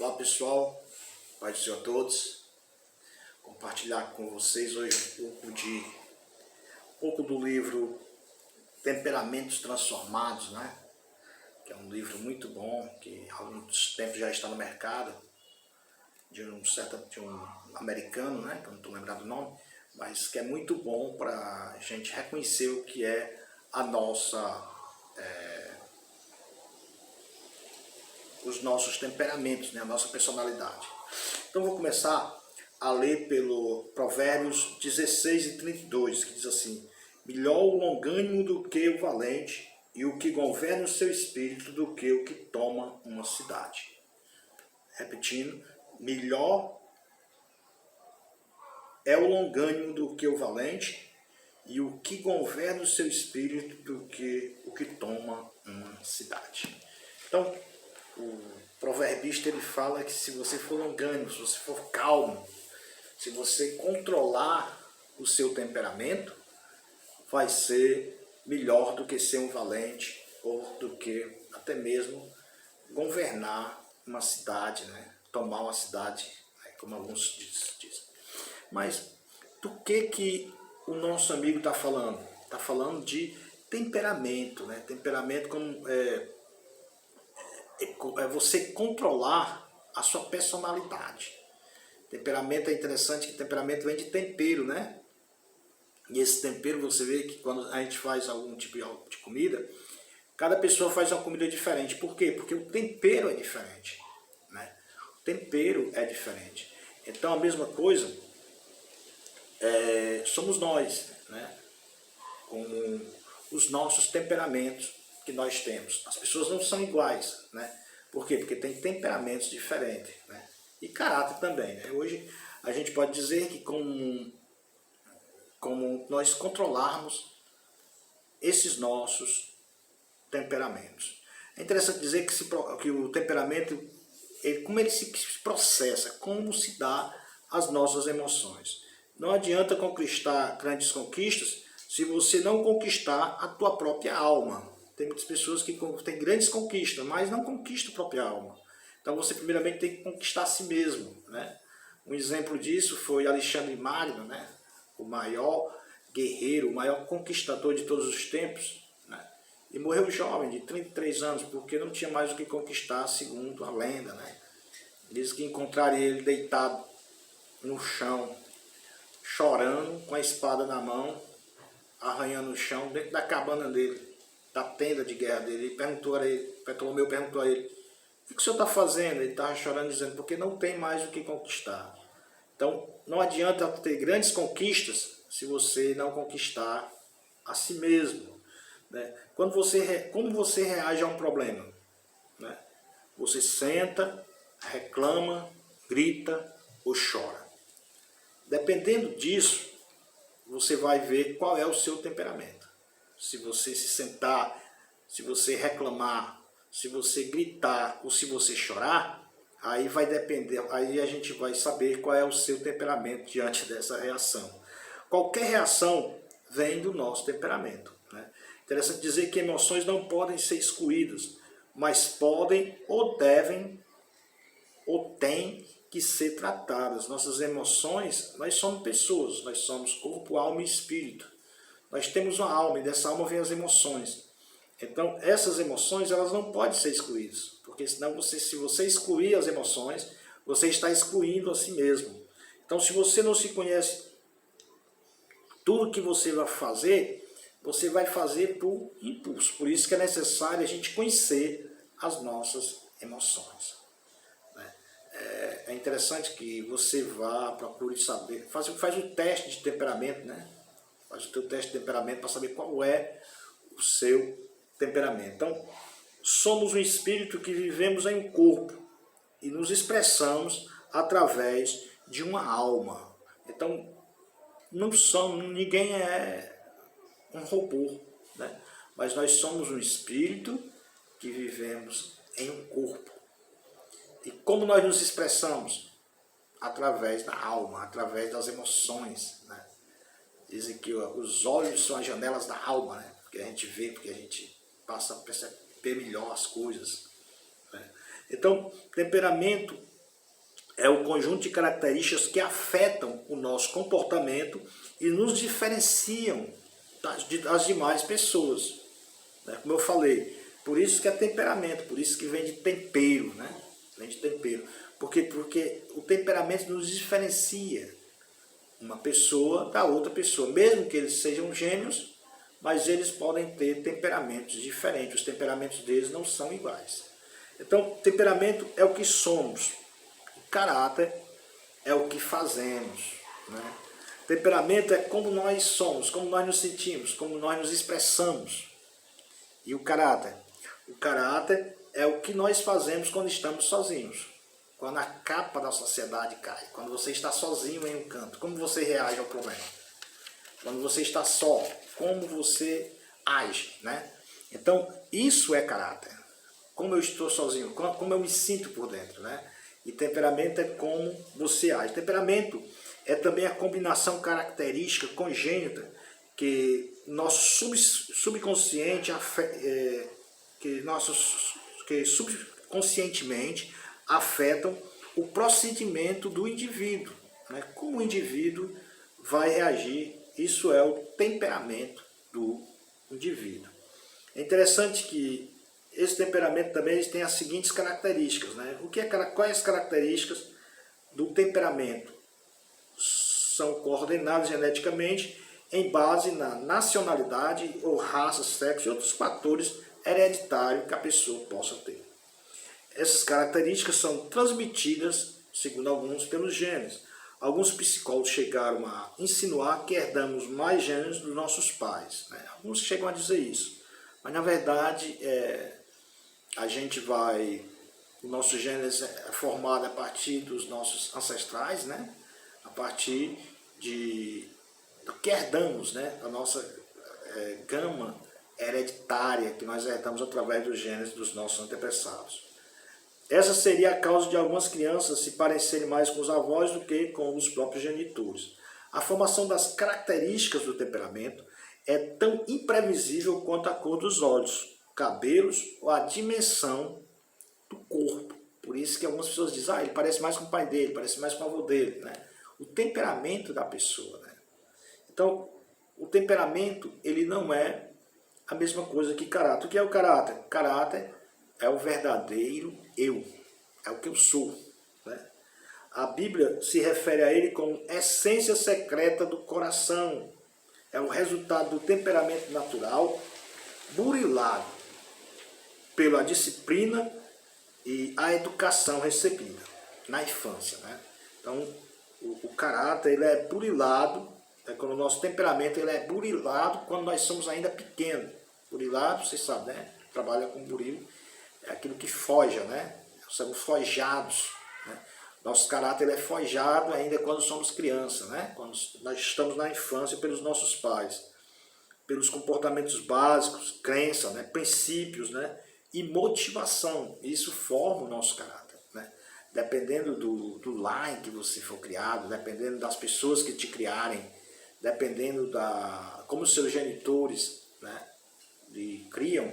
Olá pessoal, paz do Senhor a todos. Compartilhar com vocês hoje um pouco do livro Temperamentos Transformados, né? Que é um livro muito bom, que há alguns tempos já está no mercado, de um americano, né? Que eu não estou lembrando o nome, mas que é muito bom para a gente reconhecer o que é a os nossos temperamentos, né? A nossa personalidade. Então vou começar a ler pelo Provérbios 16:32, que diz assim: melhor o longânimo do que o valente, e o que governa o seu espírito do que o que toma uma cidade. Repetindo, melhor é o longânimo do que o valente, e o que governa o seu espírito do que o que toma uma cidade. Então, o proverbista ele fala que se você for longânimo, se você for calmo, se você controlar o seu temperamento, vai ser melhor do que ser um valente ou do que até mesmo governar uma cidade, né? Tomar uma cidade, né? Como alguns dizem. Mas do que o nosso amigo está falando? Está falando de temperamento, né? Temperamento como é você controlar a sua personalidade. Temperamento é interessante que temperamento vem de tempero, né? E esse tempero você vê que quando a gente faz algum tipo de comida, cada pessoa faz uma comida diferente. Por quê? Porque o tempero é diferente, né? O tempero é diferente. Então a mesma coisa somos nós, né? Com os nossos temperamentos que nós temos. As pessoas não são iguais, né? Por quê? Porque tem temperamentos diferentes, né? E caráter também, né? Hoje a gente pode dizer que como nós controlarmos esses nossos temperamentos. É interessante dizer que o temperamento, como ele se processa, como se dá as nossas emoções. Não adianta conquistar grandes conquistas se você não conquistar a tua própria alma. Tem muitas pessoas que têm grandes conquistas, mas não conquistam a própria alma. Então você primeiramente tem que conquistar a si mesmo, né? Um exemplo disso foi Alexandre Magno, né? O maior guerreiro, o maior conquistador de todos os tempos, né? E morreu jovem, de 33 anos, porque não tinha mais o que conquistar, segundo a lenda, né? Diz que encontraram ele deitado no chão, chorando, com a espada na mão, arranhando o chão, dentro da cabana dele, da tenda de guerra dele. Ele perguntou a ele, Ptolomeu perguntou a ele: o que o senhor está fazendo? Ele estava chorando, dizendo: porque não tem mais o que conquistar. Então, não adianta ter grandes conquistas se você não conquistar a si mesmo, né? Como você reage a um problema, né? Você senta, reclama, grita ou chora. Dependendo disso, você vai ver qual é o seu temperamento. Se você se sentar, se você reclamar, se você gritar ou se você chorar, aí vai depender, aí a gente vai saber qual é o seu temperamento diante dessa reação. Qualquer reação vem do nosso temperamento, né? Interessante dizer que emoções não podem ser excluídas, mas podem ou devem ou têm que ser tratadas. Nossas emoções, nós somos pessoas, nós somos corpo, alma e espírito. Nós temos uma alma e dessa alma vem as emoções. Então, essas emoções, elas não podem ser excluídas, porque senão se você excluir as emoções, você está excluindo a si mesmo. Então, se você não se conhece, tudo que você vai fazer por impulso. Por isso que é necessário a gente conhecer as nossas emoções. É interessante que você vá, procure saber, faz o teste de temperamento, né? Faz o teu teste de temperamento para saber qual é o seu temperamento. Então, somos um espírito que vivemos em um corpo e nos expressamos através de uma alma. Então, ninguém é um robô, né? Mas nós somos um espírito que vivemos em um corpo. E como nós nos expressamos? Através da alma, através das emoções, né? Dizem que os olhos são as janelas da alma, né? Porque a gente vê, porque a gente passa a perceber melhor as coisas, né? Então, temperamento é o conjunto de características que afetam o nosso comportamento e nos diferenciam das demais pessoas, né? Como eu falei, por isso que é temperamento, por isso que vem de tempero, né? Vem de tempero. Porque o temperamento nos diferencia uma pessoa da outra pessoa, mesmo que eles sejam gêmeos, mas eles podem ter temperamentos diferentes, os temperamentos deles não são iguais. Então, temperamento é o que somos, caráter é o que fazemos, né? Temperamento é como nós somos, como nós nos sentimos, como nós nos expressamos. E o caráter? O caráter é o que nós fazemos quando estamos sozinhos. Quando a capa da sociedade cai. Quando você está sozinho em um canto. Como você reage ao problema? Quando você está só. Como você age, né? Então, isso é caráter. Como eu estou sozinho. Como eu me sinto por dentro, né? E temperamento é como você age. Temperamento é também a combinação característica congênita que nosso subconsciente, que subconscientemente afetam o procedimento do indivíduo, né? Como o indivíduo vai reagir, isso é o temperamento do indivíduo. É interessante que esse temperamento também tem as seguintes características, né? Quais as características do temperamento? São coordenadas geneticamente em base na nacionalidade ou raça, sexo e outros fatores hereditários que a pessoa possa ter. Essas características são transmitidas, segundo alguns, pelos genes. Alguns psicólogos chegaram a insinuar que herdamos mais genes dos nossos pais, né? Alguns chegam a dizer isso. Mas, na verdade, o nosso gene é formado a partir dos nossos ancestrais, né? A partir do que herdamos, né? A nossa gama hereditária que nós herdamos através dos genes dos nossos antepassados. Essa seria a causa de algumas crianças se parecerem mais com os avós do que com os próprios genitores. A formação das características do temperamento é tão imprevisível quanto a cor dos olhos, cabelos ou a dimensão do corpo. Por isso que algumas pessoas dizem, ele parece mais com o pai dele, parece mais com o avô dele, né? O temperamento da pessoa, né? Então, o temperamento, ele não é a mesma coisa que caráter. O que é o caráter? Caráter é o verdadeiro eu, é o que eu sou, né? A Bíblia se refere a ele como essência secreta do coração. É o resultado do temperamento natural, burilado pela disciplina e a educação recebida na infância, né? Então, o caráter ele é burilado, quando o nosso temperamento ele é burilado quando nós somos ainda pequenos. Burilado, vocês sabem, né? Trabalha com buril, é aquilo que forja, né? Somos forjados, né? Nosso caráter ele é forjado ainda quando somos crianças, né? Quando nós estamos na infância pelos nossos pais, pelos comportamentos básicos, crença, né? Princípios, né? E motivação. Isso forma o nosso caráter, né? Dependendo do lar em que você for criado, dependendo das pessoas que te criarem, dependendo como os seus genitores, né, lhe criam,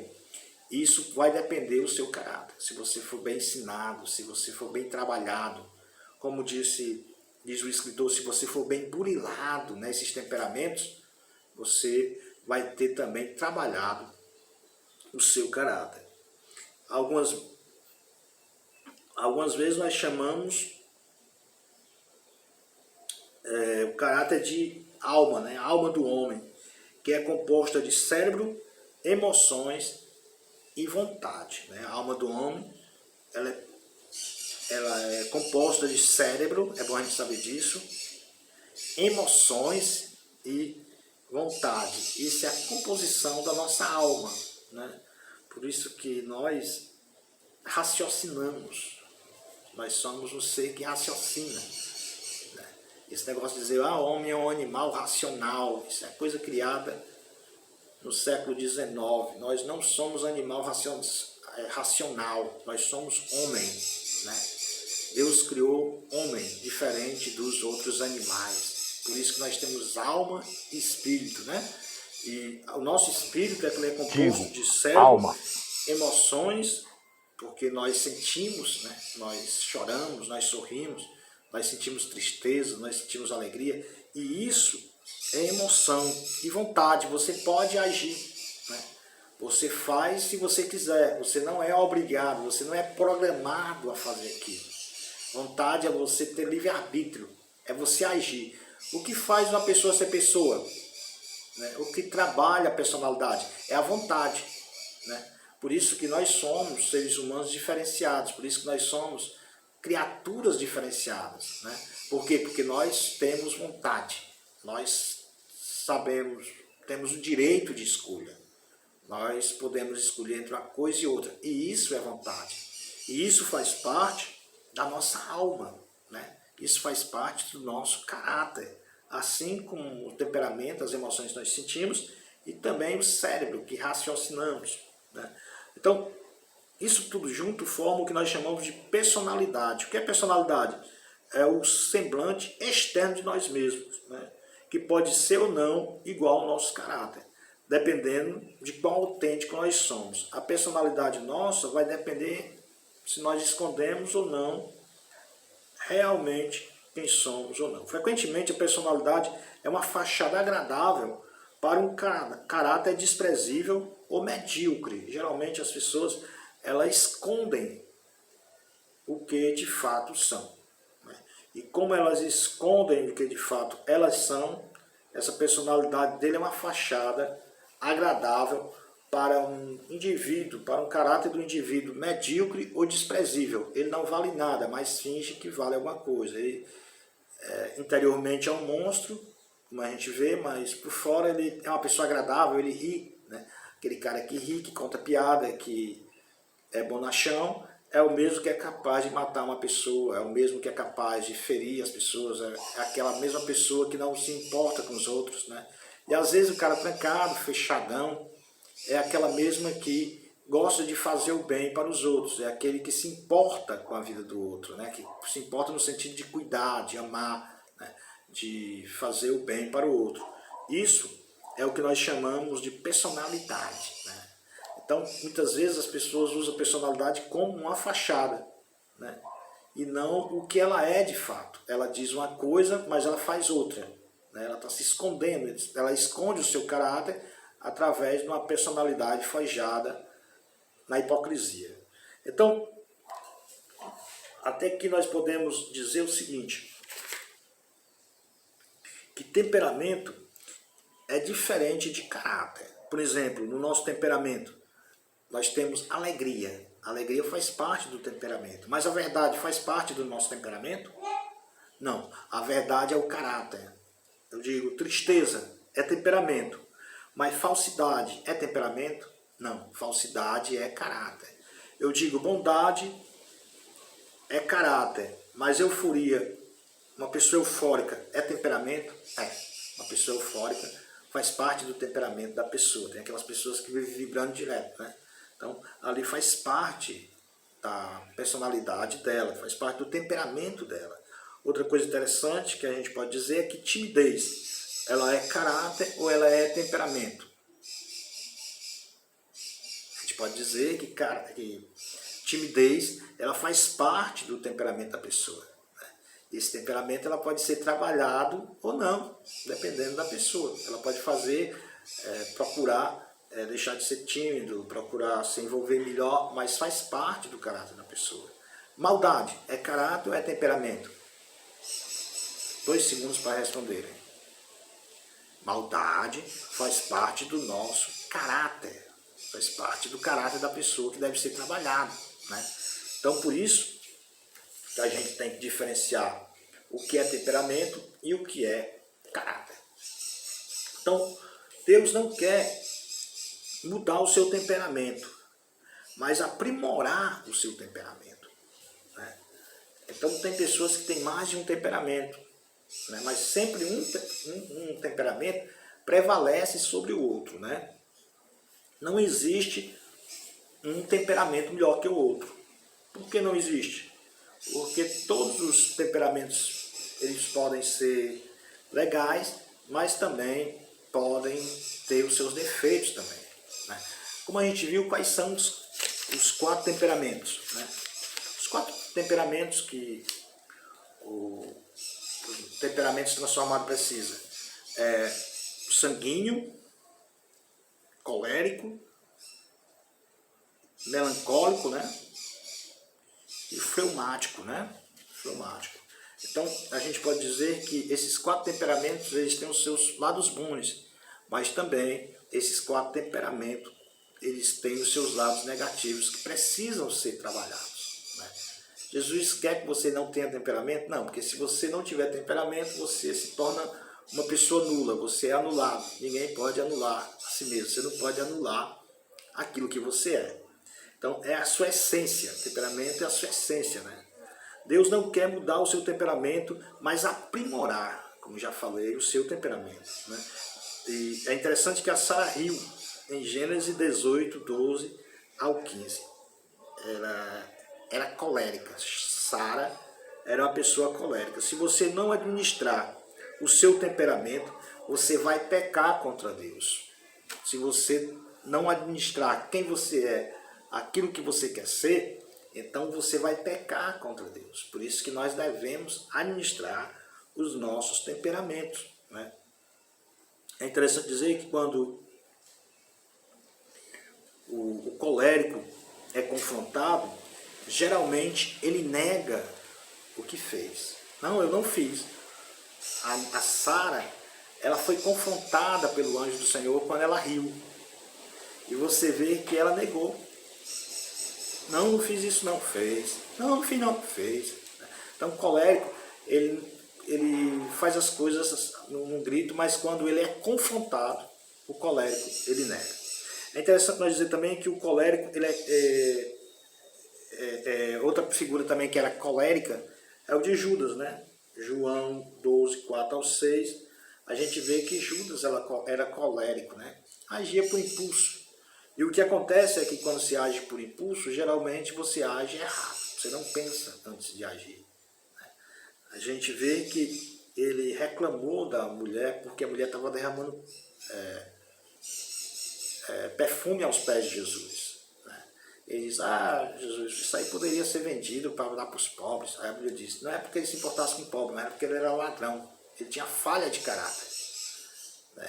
isso vai depender do seu caráter. Se você for bem ensinado, se você for bem trabalhado, como diz o escritor, se você for bem burilado nesses temperamentos, você vai ter também trabalhado o seu caráter. Algumas vezes nós chamamos o caráter de alma, né? A alma do homem, que é composta de cérebro, emoções e vontade, né? A alma do homem ela é composta de cérebro, é bom a gente saber disso, emoções e vontade. Isso é a composição da nossa alma, né? Por isso que nós raciocinamos. Nós somos um ser que raciocina, né? Esse negócio de dizer, o homem é um animal racional, isso é coisa criada no século XIX. Nós não somos animal racional, nós somos homem, né? Deus criou homem diferente dos outros animais. Por isso que nós temos alma e espírito, né? E o nosso espírito ele é composto de cérebro, emoções, porque nós sentimos, né? Nós choramos, nós sorrimos, nós sentimos tristeza, nós sentimos alegria, e isso é emoção e vontade, você pode agir, né? Você faz se você quiser, você não é obrigado, você não é programado a fazer aquilo. Vontade é você ter livre-arbítrio, é você agir. O que faz uma pessoa ser pessoa? Né? O que trabalha a personalidade? É a vontade. Né? Por isso que nós somos seres humanos diferenciados, por isso que nós somos criaturas diferenciadas. Né? Por quê? Porque nós temos vontade, nós sabemos, temos o direito de escolha. Nós podemos escolher entre uma coisa e outra, e isso é vontade. E isso faz parte da nossa alma, né? Isso faz parte do nosso caráter, assim como o temperamento, as emoções que nós sentimos, e também o cérebro, que raciocinamos, né? Então, isso tudo junto forma o que nós chamamos de personalidade. O que é personalidade? É o semblante externo de nós mesmos, né? Que pode ser ou não igual ao nosso caráter, dependendo de quão autêntico nós somos. A personalidade nossa vai depender se nós escondemos ou não realmente quem somos ou não. Frequentemente a personalidade é uma fachada agradável para um caráter desprezível ou medíocre. Geralmente as pessoas elas escondem o que de fato são. Né? E como elas escondem o que de fato elas são, essa personalidade dele é uma fachada agradável para um indivíduo, para um caráter do indivíduo medíocre ou desprezível. Ele não vale nada, mas finge que vale alguma coisa. Ele interiormente é um monstro, como a gente vê, mas por fora ele é uma pessoa agradável, ele ri, né? Aquele cara que ri, que conta piada, que é bonachão, é o mesmo que é capaz de matar uma pessoa, é o mesmo que é capaz de ferir as pessoas, é aquela mesma pessoa que não se importa com os outros, né? E às vezes o cara trancado, fechadão, é aquela mesma que gosta de fazer o bem para os outros, é aquele que se importa com a vida do outro, né? Que se importa no sentido de cuidar, de amar, né? De fazer o bem para o outro. Isso é o que nós chamamos de personalidade, né? Então, muitas vezes as pessoas usam a personalidade como uma fachada, né? E não o que ela é de fato. Ela diz uma coisa, mas ela faz outra, né? Ela está se escondendo, ela esconde o seu caráter através de uma personalidade forjada na hipocrisia. Então, até que nós podemos dizer o seguinte, que temperamento é diferente de caráter. Por exemplo, no nosso temperamento, nós temos alegria. A alegria faz parte do temperamento. Mas a verdade faz parte do nosso temperamento? Não. A verdade é o caráter. Eu digo, tristeza é temperamento. Mas falsidade é temperamento? Não. Falsidade é caráter. Eu digo, bondade é caráter. Mas euforia, uma pessoa eufórica, é temperamento? É. Uma pessoa eufórica faz parte do temperamento da pessoa. Tem aquelas pessoas que vivem vibrando direto, né? Então, ali faz parte da personalidade dela, faz parte do temperamento dela. Outra coisa interessante que a gente pode dizer é que timidez, ela é caráter ou ela é temperamento? A gente pode dizer que timidez, ela faz parte do temperamento da pessoa. Né? Esse temperamento ela pode ser trabalhado ou não, dependendo da pessoa. Ela pode procurar deixar de ser tímido, procurar se envolver melhor, mas faz parte do caráter da pessoa. Maldade, é caráter ou é temperamento? 2 segundos para responderem. Maldade faz parte do nosso caráter, faz parte do caráter da pessoa que deve ser trabalhado, né? Então, por isso que a gente tem que diferenciar o que é temperamento e o que é caráter. Então, Deus não quer mudar o seu temperamento, mas aprimorar o seu temperamento, né? Então tem pessoas que têm mais de um temperamento, né? Mas sempre um temperamento prevalece sobre o outro, né? Não existe um temperamento melhor que o outro. Por que não existe? Porque todos os temperamentos eles podem ser legais, mas também podem ter os seus defeitos também. Né? Como a gente viu, quais são os 4 temperamentos? Né? Os 4 temperamentos que o temperamento transformado precisa? Sanguíneo, colérico, melancólico, né? E fleumático, né? Fleumático. Então, a gente pode dizer que esses 4 temperamentos, eles têm os seus lados bons, mas também esses 4 temperamentos, eles têm os seus lados negativos que precisam ser trabalhados, né? Jesus quer que você não tenha temperamento? Não, porque se você não tiver temperamento, você se torna uma pessoa nula, você é anulado. Ninguém pode anular a si mesmo, você não pode anular aquilo que você é. Então, é a sua essência, o temperamento é a sua essência, né? Deus não quer mudar o seu temperamento, mas aprimorar, como já falei, o seu temperamento, né? E é interessante que a Sara riu em Gênesis 18, 12 ao 15. Ela era colérica. Sara era uma pessoa colérica. Se você não administrar o seu temperamento, você vai pecar contra Deus. Se você não administrar quem você é, aquilo que você quer ser, então você vai pecar contra Deus. Por isso que nós devemos administrar os nossos temperamentos, né? É interessante dizer que quando o colérico é confrontado, geralmente ele nega o que fez. Não, eu não fiz. A Sara, ela foi confrontada pelo anjo do Senhor quando ela riu. E você vê que ela negou. Não, não fiz isso, não. Fez. Não, não fiz, não. Fez. Então, o colérico, ele faz as coisas num grito, mas quando ele é confrontado, o colérico, ele nega. É interessante nós dizer também que o colérico, ele outra figura também que era colérica, é o de Judas, né? João 12, 4 ao 6, a gente vê que Judas era colérico, né? Agia por impulso. E o que acontece é que quando se age por impulso, geralmente você age errado. Você não pensa antes de agir. A gente vê que ele reclamou da mulher porque a mulher estava derramando perfume aos pés de Jesus, né? Ele diz, Jesus, isso aí poderia ser vendido para dar para os pobres. Aí a Bíblia diz, não é porque ele se importasse com o pobre, mas era porque ele era ladrão. Ele tinha falha de caráter.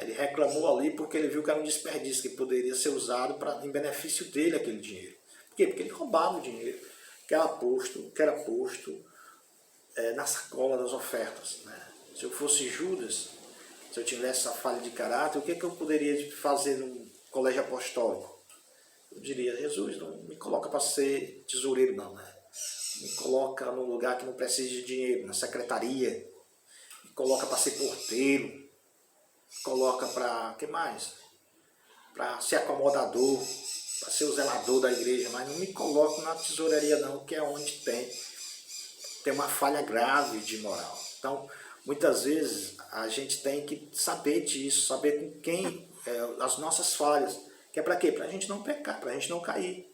Ele reclamou ali porque ele viu que era um desperdício, que poderia ser usado em benefício dele aquele dinheiro. Por quê? Porque ele roubava o dinheiro que era posto na sacola das ofertas, né? Se eu fosse Judas, se eu tivesse essa falha de caráter, o que eu poderia fazer num colégio apostólico? Eu diria, Jesus, não me coloca para ser tesoureiro não, né? Me coloca num lugar que não precisa de dinheiro, na secretaria, me coloca para ser porteiro, coloca para, que mais? Para ser acomodador, para ser o zelador da igreja, mas não me coloca na tesouraria não, que é onde tem uma falha grave de moral. Então, muitas vezes a gente tem que saber disso, saber com quem, as nossas falhas, que é para quê? Para a gente não pecar, para a gente não cair.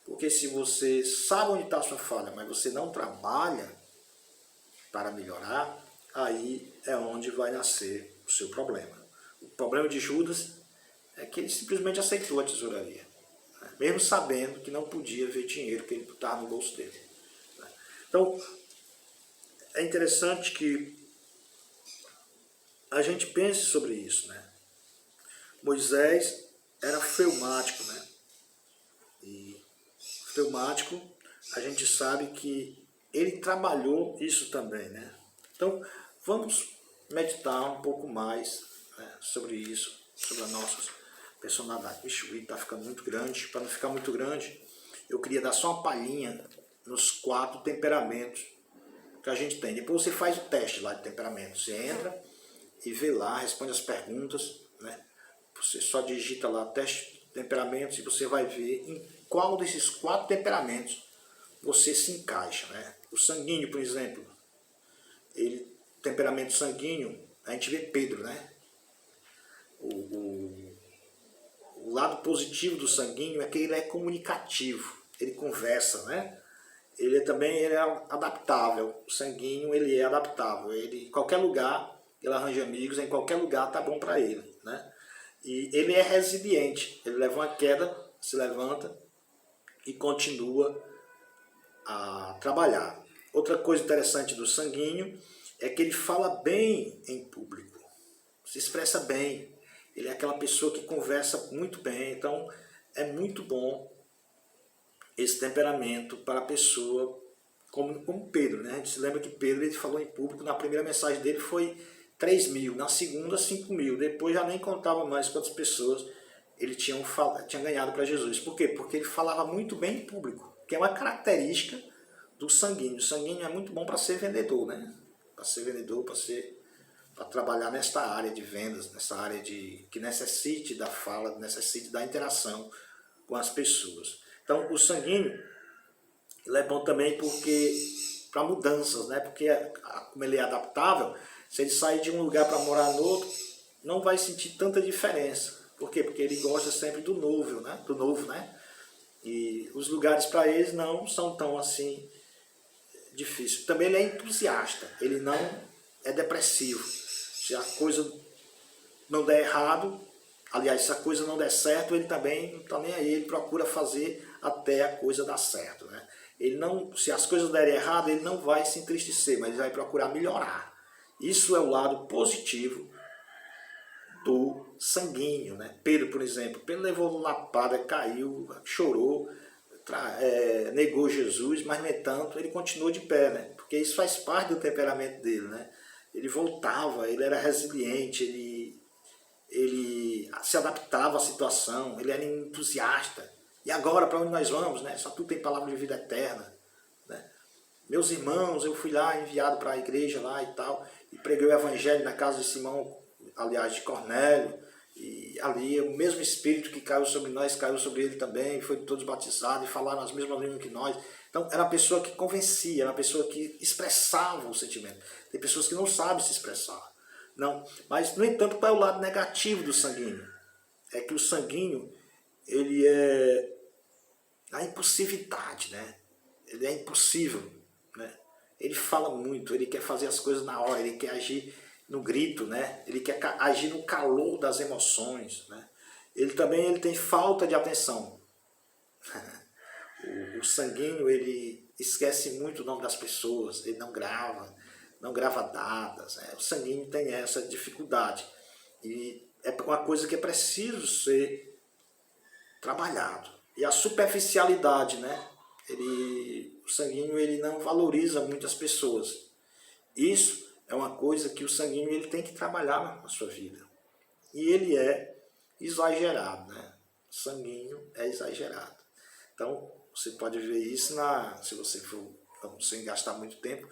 Porque se você sabe onde está a sua falha, mas você não trabalha para melhorar, aí é onde vai nascer o seu problema. O problema de Judas é que ele simplesmente aceitou a tesouraria, né? Mesmo sabendo que não podia ver dinheiro que ele estava no bolso dele, né? Então, é interessante que a gente pense sobre isso, né? Moisés era fleumático, né? E fleumático, a gente sabe que ele trabalhou isso também, né? Então, vamos meditar um pouco mais, né, sobre isso, sobre a nossa personalidade. Vixe, o vídeo está ficando muito grande. Para não ficar muito grande, eu queria dar só uma palhinha nos 4 temperamentos que a gente tem. Depois você faz o teste lá de temperamento. Você entra e vê lá, responde as perguntas, né? Você só digita lá teste de temperamentos e você vai ver em qual desses 4 temperamentos você se encaixa, né? O sanguíneo, por exemplo, temperamento sanguíneo, a gente vê Pedro, né? O lado positivo do sanguíneo é que ele é comunicativo, ele conversa, né? Ele é adaptável. O sanguíneo, ele é adaptável. Ele, em qualquer lugar, ele arranja amigos, em qualquer lugar tá bom para ele, né? E ele é resiliente. Ele leva uma queda, se levanta e continua a trabalhar. Outra coisa interessante do sanguíneo é que ele fala bem em público, se expressa bem. Ele é aquela pessoa que conversa muito bem, então é muito bom esse temperamento para a pessoa como Pedro, né? A gente se lembra que Pedro ele falou em público, na primeira mensagem dele foi 3.000, na segunda 5.000, depois já nem contava mais quantas pessoas ele tinha ganhado para Jesus. Por quê? Porque ele falava muito bem em público, que é uma característica do sanguíneo. O sanguíneo é muito bom para ser vendedor, né? Para ser vendedor, para trabalhar nesta área de vendas, nessa área que necessite da fala, necessite da interação com as pessoas. Então, o sanguíneo ele é bom também para mudanças, né? Porque como ele é adaptável, se ele sair de um lugar para morar no outro, não vai sentir tanta diferença. Por quê? Porque ele gosta sempre do novo, né? Do novo, né? E os lugares para eles não são tão assim difíceis. Também ele é entusiasta, ele não é depressivo. Se a coisa não der errado, aliás, se a coisa não der certo, ele também não está nem aí, ele procura fazer até a coisa dar certo, né? Ele não, se as coisas derem errado, ele não vai se entristecer, mas ele vai procurar melhorar. Isso é o lado positivo do sanguíneo, né? Pedro, por exemplo, Pedro levou lapada, caiu, chorou, negou Jesus, mas, no entanto, ele continuou de pé, né? Porque isso faz parte do temperamento dele, né? Ele voltava, ele era resiliente, ele se adaptava à situação, ele era entusiasta. E agora, para onde nós vamos, né? Só tu tem palavra de vida eterna, né? Meus irmãos, eu fui lá enviado para a igreja lá e tal, e preguei o evangelho na casa de Simão, aliás, de Cornélio, e ali o mesmo Espírito que caiu sobre nós, caiu sobre ele também, foi todos batizados e falaram as mesmas línguas que nós. Então, era uma pessoa que convencia, era uma pessoa que expressava o sentimento. Tem pessoas que não sabem se expressar. Não. Mas, no entanto, qual é o lado negativo do sanguíneo? É que o sanguíneo, ele é a impulsividade, né? Ele é impossível, né? Ele fala muito, ele quer fazer as coisas na hora, ele quer agir no grito, né? Ele quer agir no calor das emoções, né? Ele tem falta de atenção. O sanguíneo, ele esquece muito o nome das pessoas, ele não grava datas, né? O sanguíneo tem essa dificuldade. E é uma coisa que é preciso ser trabalhado. E a superficialidade, né? O sanguíneo ele não valoriza muitas pessoas. Isso é uma coisa que o sanguíneo ele tem que trabalhar na sua vida. E ele é exagerado, né? O sanguíneo é exagerado. Então, você pode ver isso se você for, sem gastar muito tempo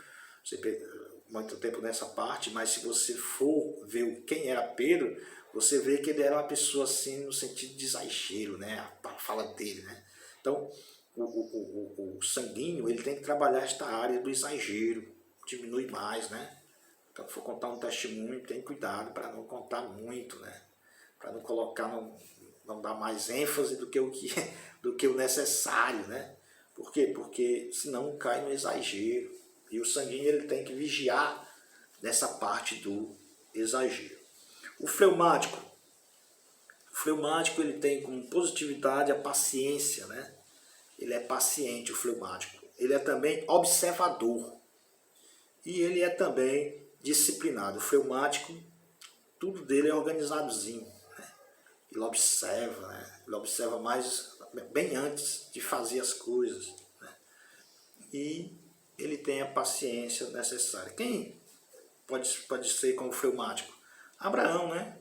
nessa parte, mas se você for ver quem era Pedro, você vê que ele era uma pessoa assim no sentido de exagero, né? A fala dele, né? Então, o sanguíneo ele tem que trabalhar esta área do exagero, diminui mais, né? Então, se for contar um testemunho, tem cuidado para não contar muito, né? Para não colocar, não dar mais ênfase do que o necessário, né? Por quê? Porque senão cai no exagero. E o sanguíneo ele tem que vigiar nessa parte do exagero. O fleumático ele tem como positividade a paciência, né? Ele é paciente, o fleumático. Ele é também observador. E ele é também disciplinado. O fleumático, tudo dele é organizadozinho, né? Ele observa, né? Ele observa bem antes de fazer as coisas, né? E ele tem a paciência necessária. Quem pode ser como fleumático? Abraão, né?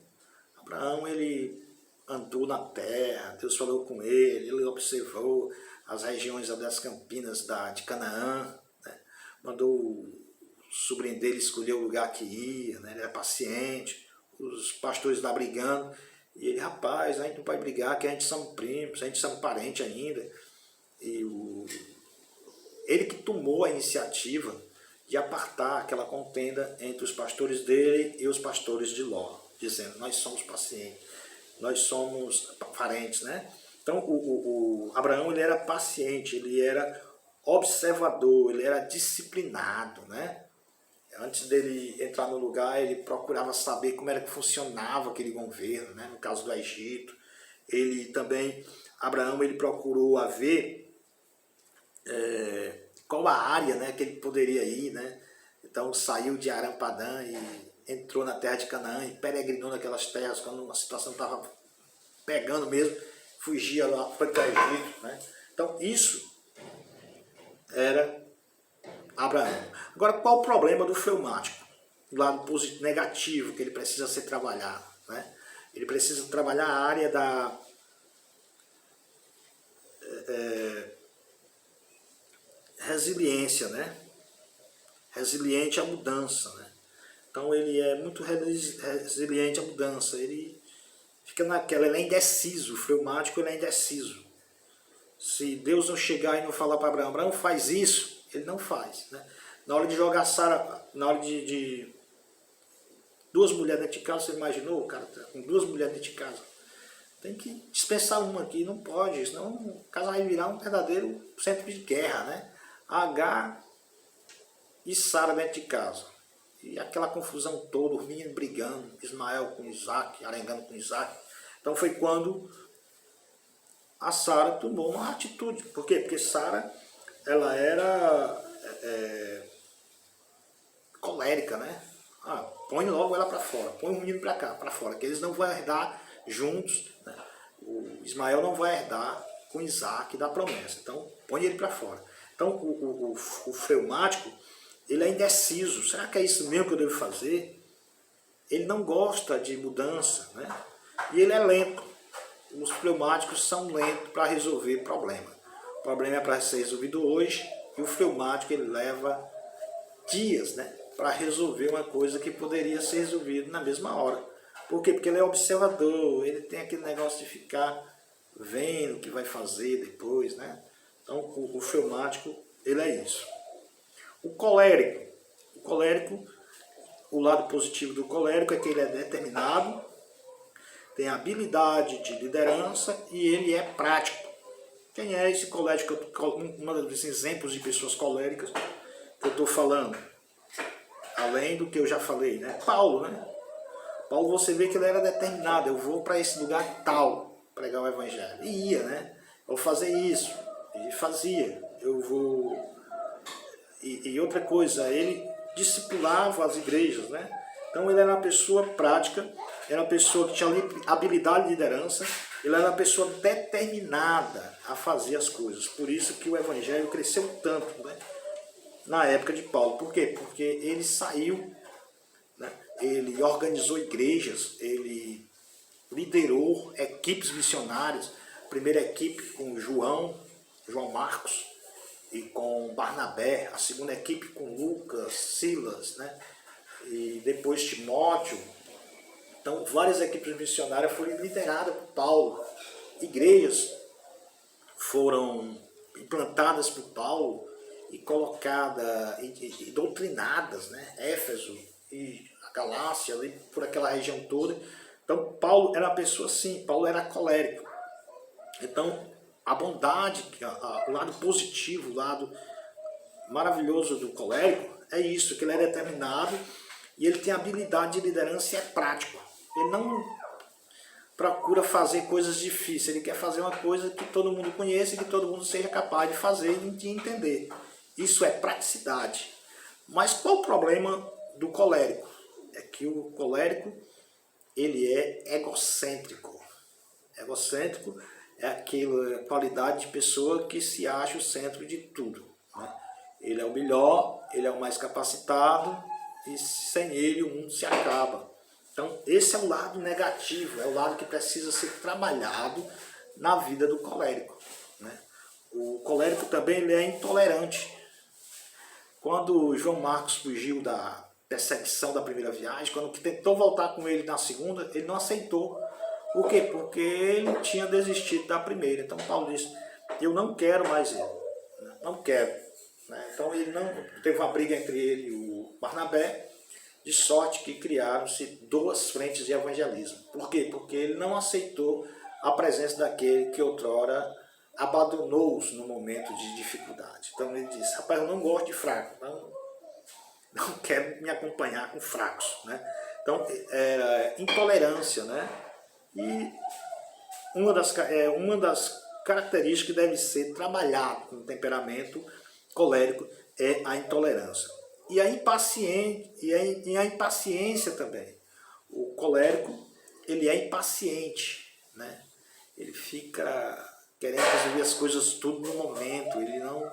Abraão, ele andou na terra, Deus falou com ele observou as regiões das campinas de Canaã, né? Mandou o sobrinho dele escolher o lugar que ia, né? Ele era paciente, os pastores lá brigando, e ele, rapaz, a gente não pode brigar, que a gente somos primos, a gente somos parentes ainda. E ele que tomou a iniciativa de apartar aquela contenda entre os pastores dele e os pastores de Ló, dizendo, nós somos pacientes, nós somos parentes, né? Então, o Abraão, ele era paciente, ele era observador, ele era disciplinado, né? Antes dele entrar no lugar, ele procurava saber como era que funcionava aquele governo, né? No caso do Egito. Abraão, ele procurou ver qual a área, né, que ele poderia ir, né? Então saiu de Aram-Padã e entrou na terra de Canaã e peregrinou naquelas terras quando a situação estava pegando mesmo, fugia lá para o Egito, né? Então isso era Abraão. Agora, qual o problema do fleumático? O lado positivo, negativo, que ele precisa ser trabalhado, né? Ele precisa trabalhar a área da resiliência, né? Resiliente à mudança, né? Então ele é muito resiliente à mudança, ele fica naquela, ele é indeciso, o fleumático ele é indeciso. Se Deus não chegar e não falar para Abraão, Abraão faz isso, ele não faz, né? Na hora de jogar Sara, na hora de duas mulheres dentro de casa, você imaginou, o cara tá com duas mulheres dentro de casa? Tem que dispensar uma aqui, não pode, senão o caso vai virar um verdadeiro centro de guerra, né? Agar e Sara dentro de casa. E aquela confusão toda, os meninos brigando, Ismael com Isaac, arengando com Isaac. Então foi quando a Sara tomou uma atitude. Por quê? Porque Sara, ela era colérica, né? Põe logo ela para fora, põe o menino para cá, para fora, que eles não vão herdar juntos, né? O Ismael não vai herdar com Isaac da promessa, então põe ele para fora. Então o fleumático, ele é indeciso, será que é isso mesmo que eu devo fazer? Ele não gosta de mudança, né? E ele é lento. Os fleumáticos são lentos para resolver problema. O problema é para ser resolvido hoje e o fleumático ele leva dias, né, para resolver uma coisa que poderia ser resolvida na mesma hora. Por quê? Porque ele é observador, ele tem aquele negócio de ficar vendo o que vai fazer depois, né? Então o fleumático ele é isso. O colérico, o lado positivo do colérico é que ele é determinado, tem habilidade de liderança e ele é prático. Quem é esse colérico? Um dos exemplos de pessoas coléricas que eu estou falando, além do que eu já falei, né? Paulo, né? Paulo, você vê que ele era determinado, eu vou para esse lugar tal, pregar o evangelho. E ia, né? Eu vou fazer isso, e fazia. Eu vou... E outra coisa, ele discipulava as igrejas, né? Então ele era uma pessoa prática, era uma pessoa que tinha habilidade de liderança, ele era uma pessoa determinada a fazer as coisas. Por isso que o evangelho cresceu tanto, né, na época de Paulo. Por quê? Porque ele saiu, né, ele organizou igrejas, ele liderou equipes missionárias, a primeira equipe com João Marcos e com Barnabé, a segunda equipe com Lucas, Silas, né, e depois Timóteo. Então várias equipes missionárias foram lideradas por Paulo, igrejas foram implantadas por Paulo e colocadas e doutrinadas, né? Éfeso e a Galácia, ali por aquela região toda. Então Paulo era uma pessoa assim, Paulo era colérico. Então a bondade, o lado positivo, o lado maravilhoso do colérico é isso, que ele é determinado e ele tem habilidade de liderança e é prático. Ele não procura fazer coisas difíceis, ele quer fazer uma coisa que todo mundo conheça e que todo mundo seja capaz de fazer e de entender. Isso é praticidade. Mas qual o problema do colérico? É que o colérico, ele é egocêntrico. Egocêntrico é aquela qualidade de pessoa que se acha o centro de tudo, né? Ele é o melhor, ele é o mais capacitado e sem ele o mundo se acaba. Então esse é o lado negativo, é o lado que precisa ser trabalhado na vida do colérico, né? O colérico também ele é intolerante. Quando João Marcos fugiu da perseguição da primeira viagem, quando tentou voltar com ele na segunda, ele não aceitou. Por quê? Porque ele tinha desistido da primeira. Então Paulo disse, eu não quero mais ele, não quero. Então ele não teve uma briga entre ele e o Barnabé, de sorte que criaram-se duas frentes de evangelismo. Por quê? Porque ele não aceitou a presença daquele que outrora abandonou-os no momento de dificuldade. Então ele disse, rapaz, eu não gosto de fraco, não quero me acompanhar com fracos, né? Então, intolerância, né? E uma das características que deve ser trabalhado com o temperamento colérico é a intolerância. E a impaciência também. O colérico, ele é impaciente, né? Ele fica querendo resolver as coisas tudo no momento, ele não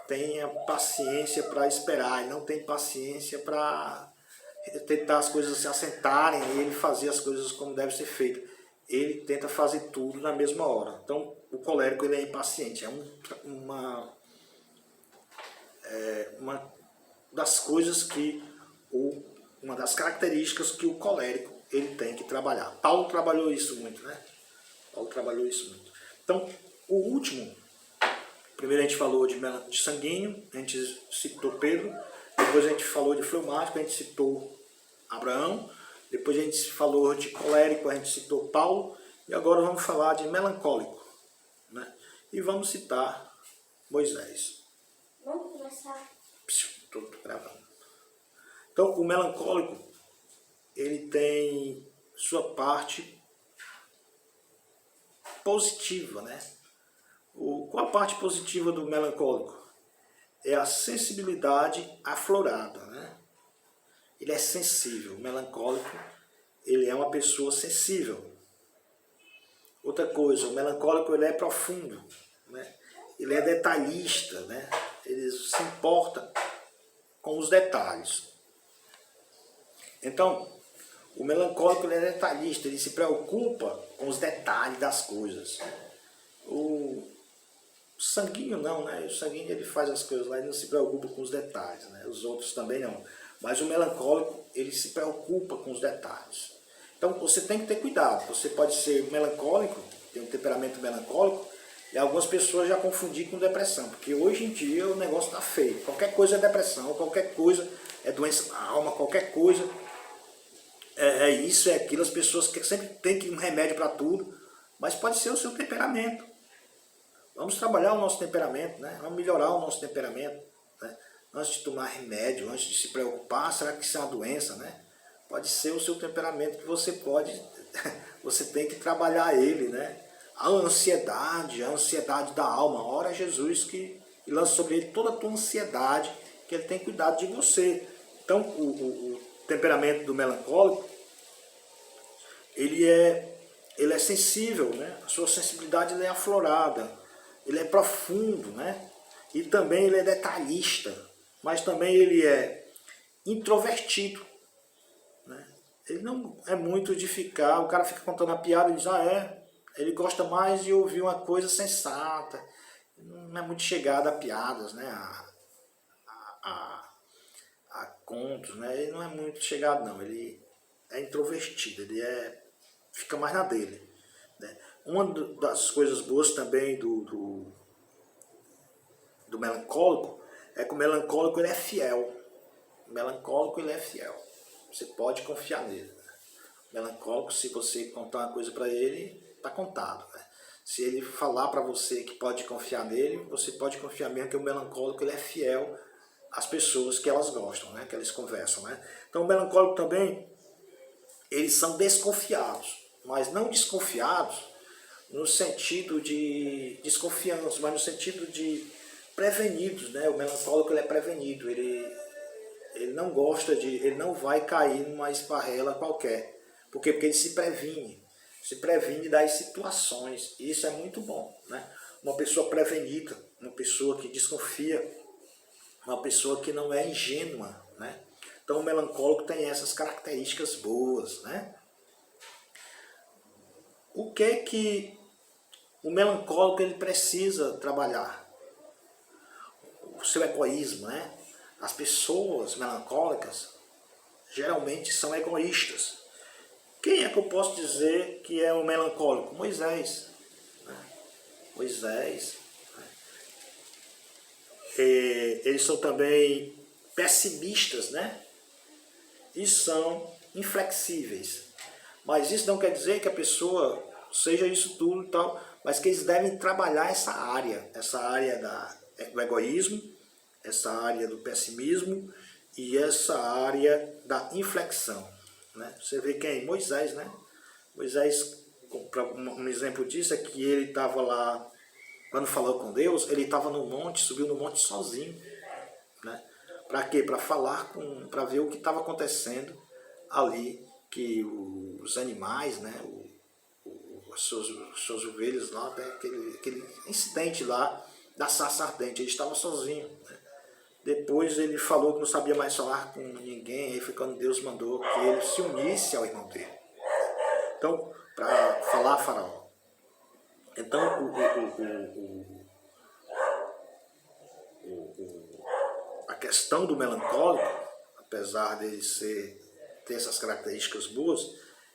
tem a paciência para esperar, ele não tem paciência para tentar as coisas se assentarem e ele fazer as coisas como deve ser feito. Ele tenta fazer tudo na mesma hora. Então, o colérico ele é impaciente. É uma das coisas que uma das características que o colérico ele tem que trabalhar. Paulo trabalhou isso muito, né? Paulo trabalhou isso muito. Então, o último, primeiro a gente falou de sanguíneo, a gente citou Pedro, depois a gente falou de fleumático, a gente citou Abraão, depois a gente falou de colérico, a gente citou Paulo, e agora vamos falar de melancólico, né? E vamos citar Moisés. Vamos começar. Estou gravando. Então, o melancólico, ele tem sua parte positiva, né? Qual a parte positiva do melancólico? É a sensibilidade aflorada, né? Ele é sensível. O melancólico, ele é uma pessoa sensível. Outra coisa, o melancólico ele é profundo, né? Ele é detalhista, né? Ele se importa com os detalhes. Então, o melancólico ele é detalhista, ele se preocupa com os detalhes das coisas. O sanguíneo não, né? O sanguíneo ele faz as coisas lá e não se preocupa com os detalhes, né? Os outros também não. Mas o melancólico, ele se preocupa com os detalhes. Então você tem que ter cuidado. Você pode ser melancólico, tem um temperamento melancólico, e algumas pessoas já confundir com depressão, porque hoje em dia o negócio está feio. Qualquer coisa é depressão, qualquer coisa é doença da alma, qualquer coisa é isso, é aquilo. As pessoas sempre têm um remédio para tudo, mas pode ser o seu temperamento. Vamos trabalhar o nosso temperamento, né? Vamos melhorar o nosso temperamento, né? Antes de tomar remédio, antes de se preocupar, será que isso é uma doença, né? Pode ser o seu temperamento que você você tem que trabalhar ele, né? A ansiedade da alma. Ora Jesus que lança sobre ele toda a tua ansiedade, que ele tem cuidado de você. Então o temperamento do melancólico, ele é sensível, né? A sua sensibilidade ele é aflorada, ele é profundo, né? E também ele é detalhista, mas também ele é introvertido, né? Ele não é muito de ficar, o cara fica contando a piada e diz, ele gosta mais de ouvir uma coisa sensata, não é muito chegado a piadas, né? A contos, né? Ele não é muito chegado não, ele é introvertido, ele fica mais na dele, né? Uma das coisas boas também do melancólico é que o melancólico ele é fiel. O melancólico ele é fiel. Você pode confiar nele, né? O melancólico, se você contar uma coisa para ele, está contado, né? Se ele falar para você que pode confiar nele, você pode confiar mesmo que o melancólico ele é fiel às pessoas que elas gostam, né? Que eles conversam, né? Então o melancólico também, eles são desconfiados, mas não desconfiados no sentido de desconfiança, mas no sentido de prevenidos, né? O melancólico ele é prevenido, ele não gosta ele não vai cair numa esparrela qualquer. Por quê? Porque ele se previne das situações. E isso é muito bom, né? Uma pessoa prevenida, uma pessoa que desconfia, uma pessoa que não é ingênua, né? Então o melancólico tem essas características boas, né? O que o melancólico ele precisa trabalhar? O seu egoísmo, né? As pessoas melancólicas geralmente são egoístas. Quem é que eu posso dizer que é o melancólico? Moisés, né? Moisés, né? Eles são também pessimistas, né? E são inflexíveis. Mas isso não quer dizer que a pessoa seja isso tudo e tal, mas que eles devem trabalhar essa área do egoísmo, essa área do pessimismo e essa área da inflexão, né? Você vê quem? Moisés, né? Moisés, um exemplo disso é que ele estava lá quando falou com Deus, ele estava no monte, subiu no monte sozinho. Né? Para quê? Para falar para ver o que estava acontecendo ali, que os animais, né, as suas ovelhas lá, né, aquele incidente lá da sarça ardente, ele estava sozinho. Né? Depois ele falou que não sabia mais falar com ninguém, aí foi quando Deus mandou que ele se unisse ao irmão dele. Então, para falar a Faraó. Então, a questão do melancólico, apesar de ter essas características boas,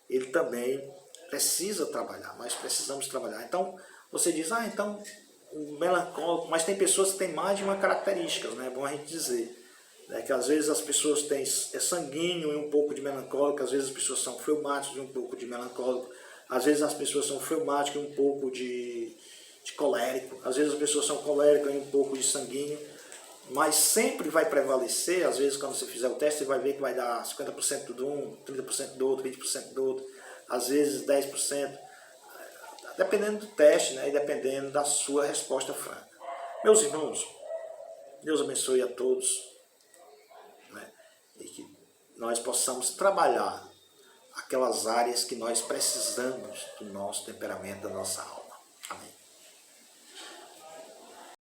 ele também precisa trabalhar, nós precisamos trabalhar. Então, você diz, então, o melancólico, mas tem pessoas que têm mais de uma característica, né? É bom a gente dizer. Né? Que às vezes as pessoas têm sanguíneo e um pouco de melancólico, às vezes as pessoas são fleumáticas e um pouco de melancólico, às vezes as pessoas são fleumáticas e um pouco de colérico, às vezes as pessoas são coléricas e um pouco de sanguíneo, mas sempre vai prevalecer, às vezes quando você fizer o teste, você vai ver que vai dar 50% de um, 30% do outro, 20% do outro, às vezes 10%, dependendo do teste, né, e dependendo da sua resposta franca. Meus irmãos, Deus abençoe a todos, né, e que nós possamos trabalhar aquelas áreas que nós precisamos do nosso temperamento, da nossa alma. Amém.